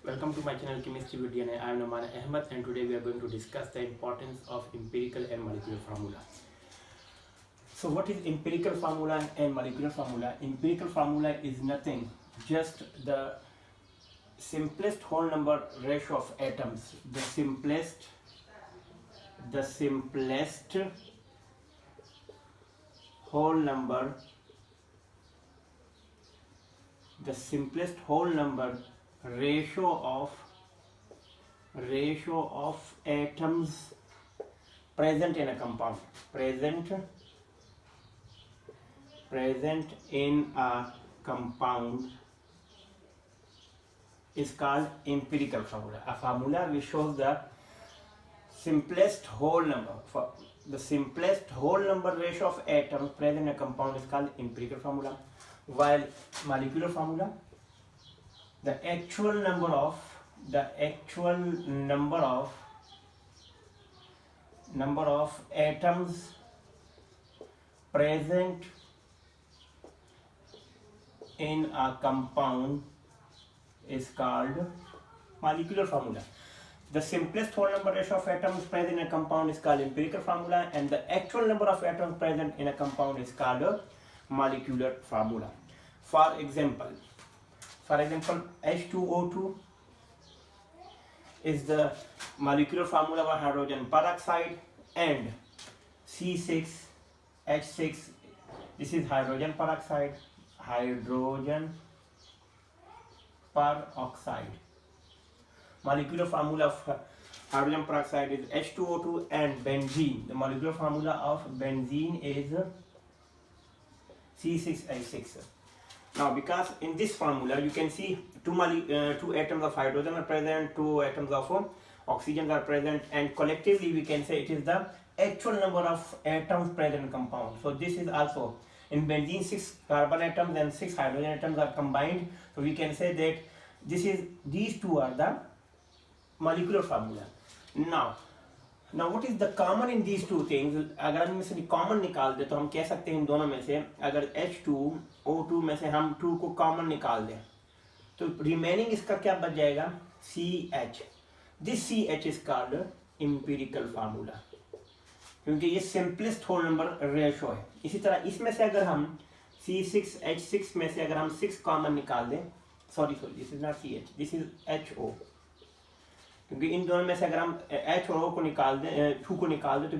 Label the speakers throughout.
Speaker 1: Welcome to my channel Chemistry with DNA. I am Naman Ahmed and today we are going to discuss the importance of empirical and molecular formula. So what is empirical formula and molecular formula? Empirical formula is nothing, just the simplest whole number ratio of atoms. The simplest whole number ratio of atoms present in a compound is called empirical formula. A formula which shows the simplest whole number ratio of atoms present in a compound is called empirical formula, while molecular formula, the actual number of atoms present in a compound is called molecular formula. The simplest whole number ratio of atoms present in a compound is called empirical formula, and the actual number of atoms present in a compound is called a molecular formula. For example, H2O2 is the molecular formula for hydrogen peroxide, and C6H6, this is hydrogen peroxide. Molecular formula of hydrogen peroxide is H2O2, and benzene, the molecular formula of benzene is C6H6. Now, because in this formula you can see two atoms of hydrogen are present, two atoms of oxygen are present, and collectively we can say it is the actual number of atoms present in compound. So this is also in benzene 6 carbon atoms and 6 hydrogen atoms are combined. So we can say that these two are the molecular formula. Now what is the common in these two things? अगर हम इनमें से common निकाल दे तो हम कह सकते हैं इन दोनों में से, अगर H2O2 में से हम 2 को कॉमन निकाल दें तो रिमेनिंग इसका क्या बच जाएगा? CH. This CH is called empirical formula, क्योंकि ये सिंपलेस्ट होल नंबर रेशो है. इसी तरह इसमें से अगर हम C6H6 में से अगर हम 6 कॉमन निकाल दें, sorry this is not CH, this is HO, क्योंकि इन दोनों में से अगर हम H और O को निकाल दें, 2 को निकाल दें तो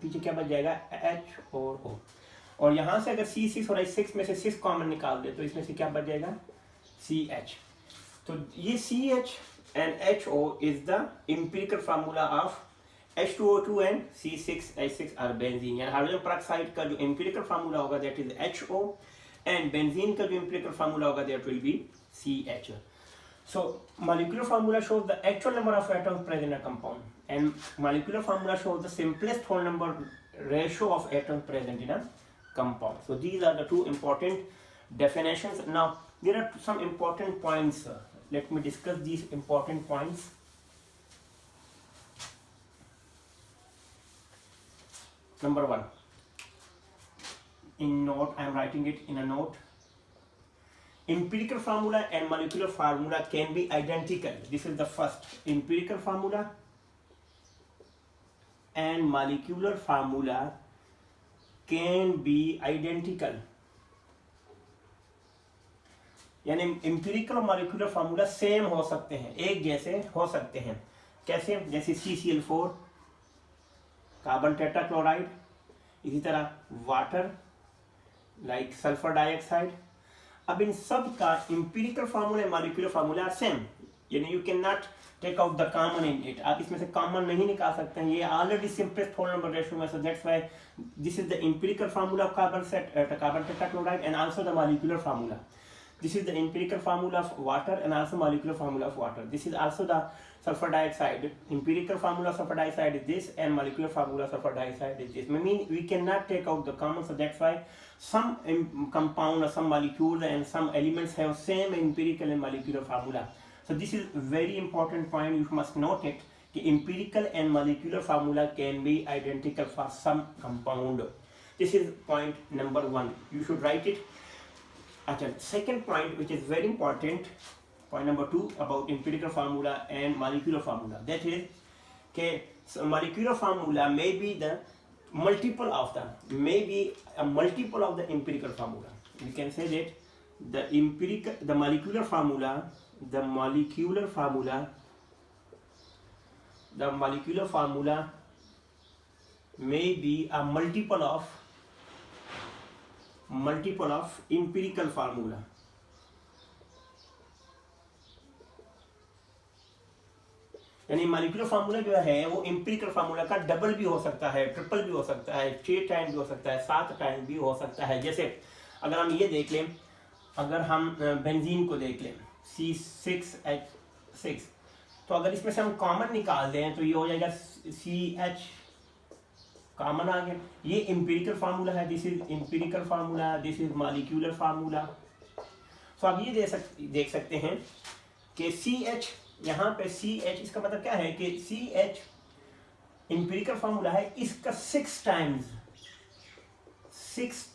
Speaker 1: पीछे क्या बच जाएगा? H और O. और यहाँ से अगर C6 और H6 में से 6 कॉमन निकाल दें तो इसमें से क्या बच जाएगा? CH. तो ये CH and HO is the empirical formula of H2O2 and C6H6 are benzene. यानी हाइड्रोजन पेरोक्साइड का जो empirical formula होगा that is HO, and benzene का जो empirical formula होगा that will be CH. So molecular formula shows the actual number of atoms present in a compound, and molecular formula shows the simplest whole number ratio of atoms present in a compound. So these are the two important definitions. Now there are some important points. Let me discuss these important points. Number 1, in note, I am writing it in a note. Empirical formula and molecular formula can be identical. This is the first. Empirical formula and molecular formula can be identical. यानी empirical और molecular formula same हो सकते हैं, एक जैसे हो सकते हैं. कैसे? जैसे CCl4 कार्बन टेट्राक्लोराइड, इसी तरह वाटर लाइक सल्फर डाइऑक्साइड. अब इन सब का empirical formula molecular formula same, यानी you can not take out the common in it. आप इसमें से कॉमन नहीं निकाल सकते हैं, ये already simplest whole number ratio में. So that's why this is the empirical formula of carbon tetrachloride and also the molecular formula. This is the empirical formula of water and also molecular formula of water. This is also the sulfur dioxide. Empirical formula of sulfur dioxide is this, and molecular formula of sulfur dioxide is this. I mean, we cannot take out the common, so that's why some compound or some molecules and some elements have same empirical and molecular formula. So this is very important point. You must note it. The empirical and molecular formula can be identical for some compound. This is point number 1. You should write it. Second point, which is very important, point number 2 about empirical formula and molecular formula. That is, okay, so molecular formula may be the multiple of the, maybe a multiple of the empirical formula. We can say that the molecular formula may be a multiple of empirical formula. यानी molecular formula जो है वो empirical formula का double भी हो सकता है, triple भी हो सकता है, 6 टाइम भी हो सकता है, 7 टाइम भी हो सकता है। जैसे अगर हम ये देख लें, अगर हम बेंजीन को देख लें C6H6, तो अगर इसमें से हम कॉमन निकाल दें तो ये हो जाएगा CH, कॉमन आ गया। ये एम्पिरिकल फार्मूला है, this is empirical formula, this is molecular formula. तो आप ये देख सकते हैं कि CH, यहाँ पे CH, इसका मतलब क्या है कि CH एम्पिरिकल फार्मूला है, इसका 6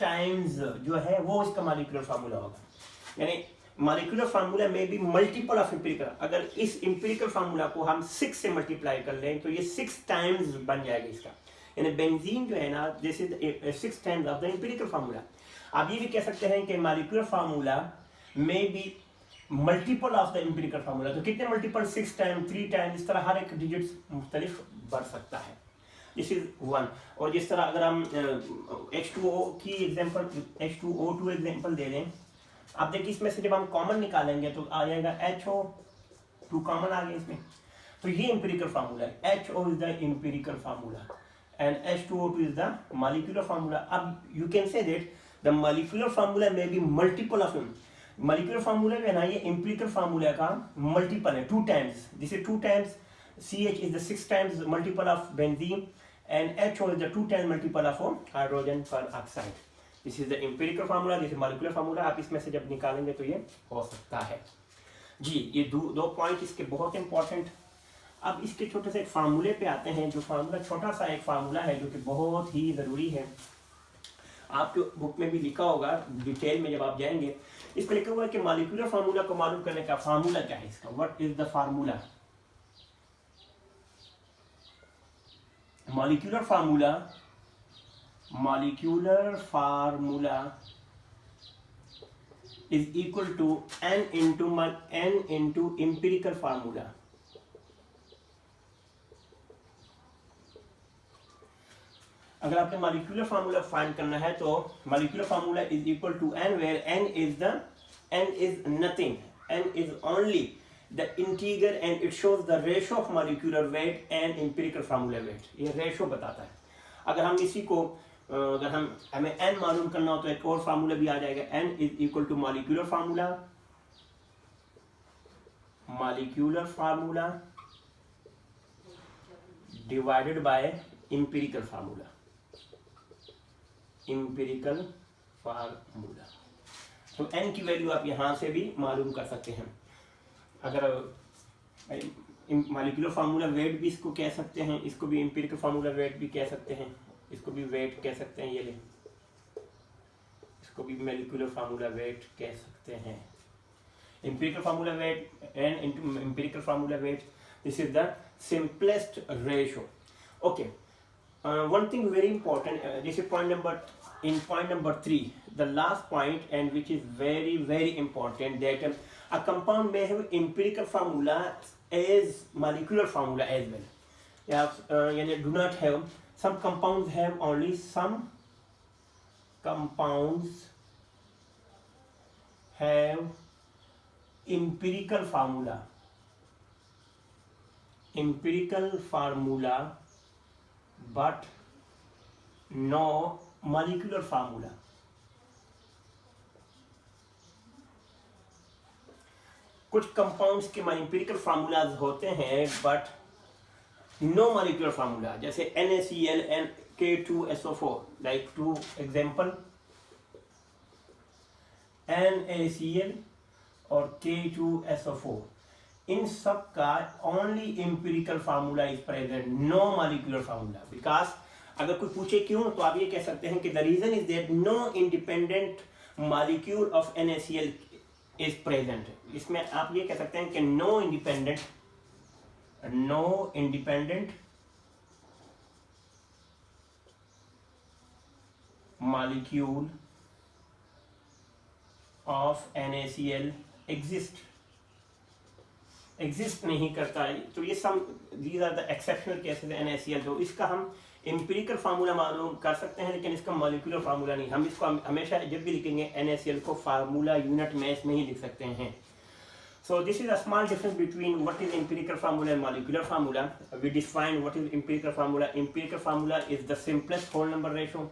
Speaker 1: टाइम्स जो है वो इसका मॉलिक्यूलर फार्मूला होगा। यानी मॉलिक्यूलर फार्मूला में भी मल्टीपल ऑफ एम्पिरिकल, अगर इस एम्पिरिकल फार्मूला को हम 6 से मल्टीप्लाई कर लें तो ये 6 टाइम्स बन जाएगा इसका। यानी बेंजीन जो है ना, this is 6 times of the empirical formula. आप ये भी कह सकते हैं कि मॉलिक्यूलर फार्मूला में भी multiple of the empirical formula. तो कितने मल्टीपल? 6 टाइम, 3 टाइम, इस तरह हर एक डिजिट्स मुख्तलिफ बढ़ सकता है। This is 1। और जिस तरह अगर हम H2O की एग्जांपल, H2O2 एग्जांपल दे दें, आप देखिए इसमें से जब हम कॉमन निकालेंगे तो आ जाएगा HO2, कॉमन आ गया इसमें। तो ये एम्पिरिकल फार्मूला है, HO is the empirical formula and H2O2 is the molecular formula. अब you can say that the molecular formula में be multiple of molecular formula है ना, ये एम्पिरिकल फार्मूला का मल्टीपल है, 2 times. This is 2 times, CH is the 6 times multiple of benzene and HO is the 2 times multiple of hydrogen peroxide. This is the empirical formula, this is molecular formula. आप इसमें से जब निकालेंगे तो ये हो सकता है जी। ये दो पॉइंट इसके बहुत इंपॉर्टेंट। अब इसके छोटे से एक फार्मूले पे आते हैं, जो फार्मूला छोटा सा एक फार्मूला है जो कि बहुत ही ज़रूरी है। आपके बुक में भी लिखा होगा, डिटेल में जब आप जाएंगे इस पर लिखा हुआ है कि मॉलिक्यूलर फार्मूला को मालूम करने का फार्मूला क्या है इसका। What is the formula? Molecular formula is equal to n into empirical formula. अगर आपने मॉलिक्यूलर फार्मूला फाइंड करना है तो molecular formula is equal to n, where n is nothing, n is only the integral and it shows the ratio of molecular weight and empirical formula weight. ये ratio बताता है। अगर हम इसी को अगर हमें n मालूम करना हो तो एक और फार्मूला भी आ जाएगा, n is equal to molecular formula divided by empirical formula. तो n की वैल्यू आप यहां से भी मालूम कर सकते हैं। अगर मॉलिक्यूलर फार्मूला वेट भी इसको कह सकते हैं, इसको भी एम्पिरिकल फार्मूला वेट भी कह सकते हैं, इसको भी वेट कह सकते हैं, ये ले इसको भी मॉलिक्यूलर फार्मूला वेट कह सकते हैं। Empirical formula wait n into empirical formula wait, this is the simplest ratio. Okay, one thing very important, this is point number 3, the last point, and which is very important, that a compound may have empirical formula as molecular formula as well. Do not have, some compounds have only some compounds have empirical formula but no molecular formula. कुछ compounds के empirical formulas होते हैं but no molecular formula, जैसे NaCl and K2SO4, like 2 example, NaCl और K2SO4, इन सब का only empirical formula is present, no molecular formula. Because अगर कोई पूछे क्यों, तो आप ये कह सकते हैं कि the reason is that no independent molecule of NaCl is present. इसमें आप ये कह सकते हैं कि no independent molecule of NaCl exist नहीं करता है। तो ये some these are the exceptional cases NaCl। तो इसका हम एम्पिरिकल फार्मूला मालूम कर सकते हैं, लेकिन इसका मॉलिक्यूलर फार्मूला नहीं। हम इसको हमेशा जब भी लिखेंगे NaCl को फार्मूला यूनिट मैच में ही लिख सकते हैं। So this is a small difference between what is empirical formula and molecular formula. We define what is empirical formula. Empirical formula is the simplest whole number ratio.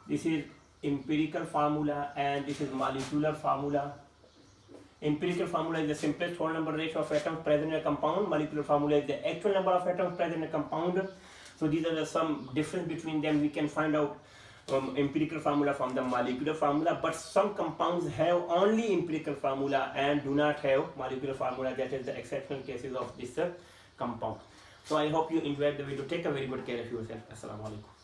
Speaker 1: This is empirical formula and this is molecular formula. Empirical formula is the simplest whole number ratio of atoms present in a compound. Molecular formula is the actual number of atoms present in a compound. So these are some difference between them. We can find out empirical formula from the molecular formula, but some compounds have only empirical formula and do not have molecular formula. That is the exceptional cases of this compound. So I hope you enjoyed the video. Take a very good care of yourself. Assalamu alaikum.